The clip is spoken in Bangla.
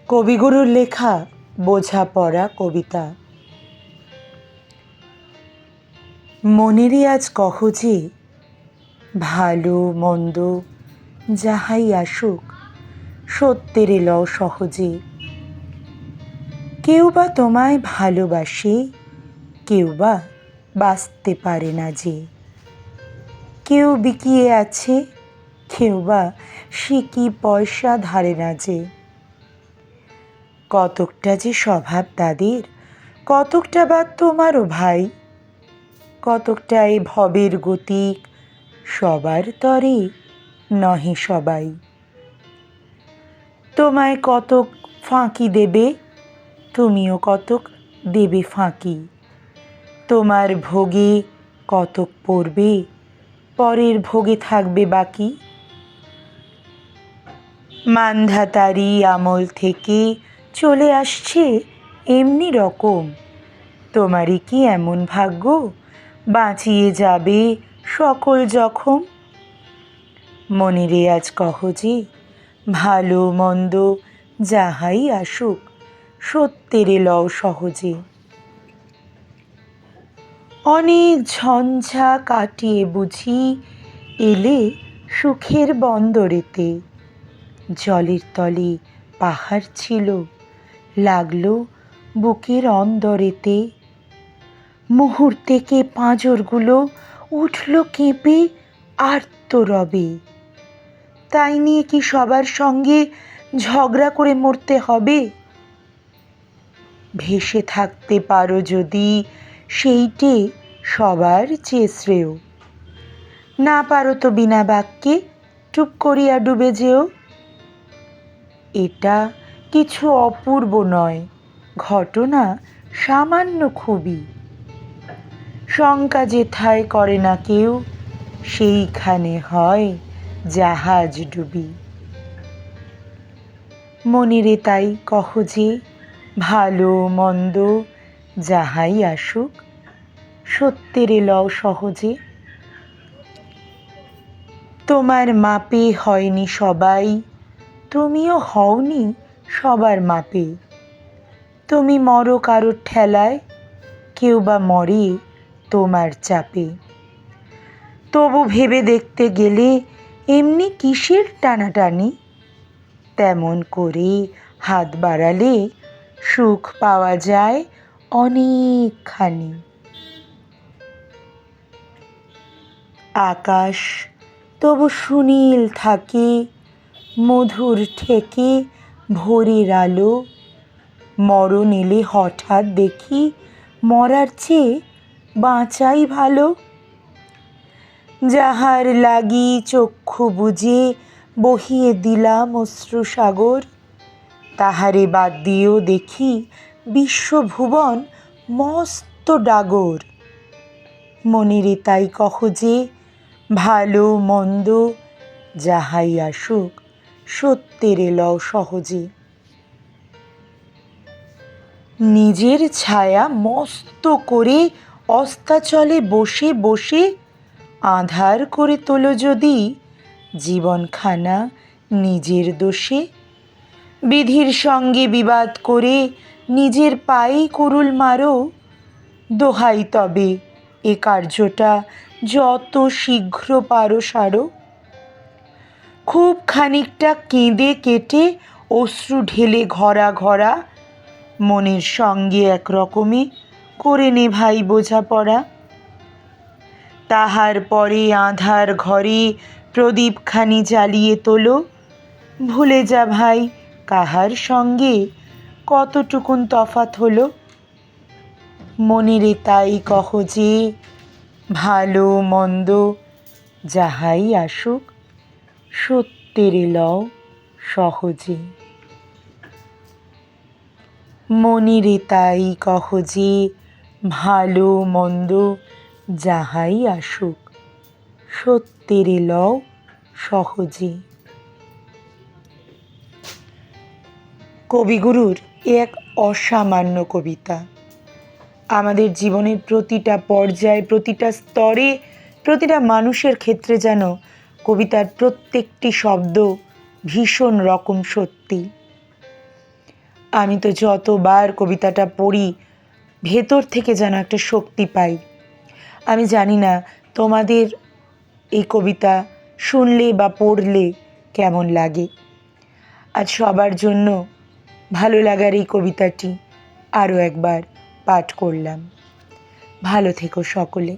কবিগুরুর লেখা বোঝাপড়া কবিতা। মনেরই আজ কহ যে, ভালো মন্দ যাহাই আসুক, সত্যের লও সহজে। কেউ বা তোমায় ভালোবাসে, কেউ বা বাঁচতে পারে না যে। কেউ বিকিয়ে আছে, কেউ বা সিকি পয়সা ধারে না যে। কতকটা যে স্বভাব তাদের, কতকটা বা তোমারও ভাই। কতকটা এ ভবের গতিক, সবার তরে নহে সবাই। তোমায় কতক ফাঁকি দেবে, তুমিও কতক দেবে ফাঁকি। তোমার ভোগে কতক পড়বে, পরের ভোগে থাকবে বাকি। মান্ধাতারি আমল থেকে চলে আসছে এমনি রকম। তোমারই কি এমন ভাগ্য, বাঁচিয়ে যাবে সকল জখম। মনেরে আজ কহ যে, ভালো মন্দ যাহাই আসুক, সত্যেরে লও সহজে। অনেক ঝঞ্ঝা কাটিয়ে বুঝি এলে সুখের বন্দরেতে। জলের তলে পাহাড় ছিল, লাগলো বুকের অন্দরেতে। মুহূর্তেকে পাঁজরগুলো উঠল কেঁপে আর্তরবে। তাই নিয়ে কি সবার সঙ্গে ঝগড়া করে মরতে হবে? ভেসে থাকতে পারো যদি, সেইটে সবার চেয়ে শ্রেয়। না পারো তো বিনা বাক্যে টুপ করিয়া ডুবে যেও। এটা কিছু অপূর্ব নয়, ঘটনা সামান্য খুবই। শঙ্কা যেথায় করে না কেউ, সেইখানে হয় জাহাজ ডুবি। মনেরে তাই কহ যে, ভালো মন্দ যাহাই আসুক, সত্যেরে লও সহজে। তোমার মাপে হয়নি সবাই, তুমিও হওনি সবার মাপে। তুমি মরো কারোর ঠেলায়, কেউ বা মরে তোমার চাপে। তবু ভেবে দেখতে গেলে এমনি কিসের টানাটানি। তেমন করে হাত বাড়ালে সুখ পাওয়া যায় অনেকখানি। আকাশ তবু সুনীল থাকে, মধুর ঠেকে ভোরের আলো। মরণ এলে হঠাৎ দেখি, মরার চেয়ে বাঁচাই ভালো। যাহার লাগি চক্ষু বুজে বহিয়ে দিলাম অশ্রুসাগর, তাহারে বাদ দিয়েও দেখি বিশ্বভুবন মস্ত ডাগর। মনেরে তাই কহ যে, ভালো মন্দ যাহাই আসুক, সত্যেরে লও সহজে। নিজের ছায়া মস্ত করে অস্তাচলে বসে বসে আঁধার করে তোলো যদি জীবনখানা নিজের দোষে। বিধির সঙ্গে বিবাদ করে নিজের পায়েই কুরুল মারো। দোহাই তবে এ কার্যটা যত শীঘ্র পারো সারো। খুব খানিকটা কেঁদে কেটে অশ্রু ঢেলে ঘরা ঘরা, মনের সঙ্গে একরকমে করে নে ভাই বোঝাপড়া। তাহার পরে আঁধার ঘরে প্রদীপখানি জ্বালিয়ে তোলো। ভুলে যা ভাই কাহার সঙ্গে কতটুকুন তফাৎ হলো। মনেরে তাই কহ যে, ভালো মন্দ যাহাই আসুক, সত্যেরে লও সহজে। মনেরে তাই কহ যে, ভালো মন্দ যাহাই আসুক, সত্যেরে লও সহজে। কবিগুরুর এ এক অসামান্য কবিতা। আমাদের জীবনের প্রতিটা পর্যায়ে, প্রতিটা স্তরে, প্রতিটা মানুষের ক্ষেত্রে যেন কবিতার প্রত্যেকটি শব্দ ভীষণ রকম সত্যি। আমি তো যতবার কবিতাটা পড়ি ভেতর থেকে যেন একটা শক্তি পাই। আমি জানি না তোমাদের এই কবিতা শুনলে বা পড়লে কেমন লাগে। আজ সবার জন্য ভালো লাগার এই কবিতাটি আরও একবার পাঠ করলাম। ভালো থেকো সকলে।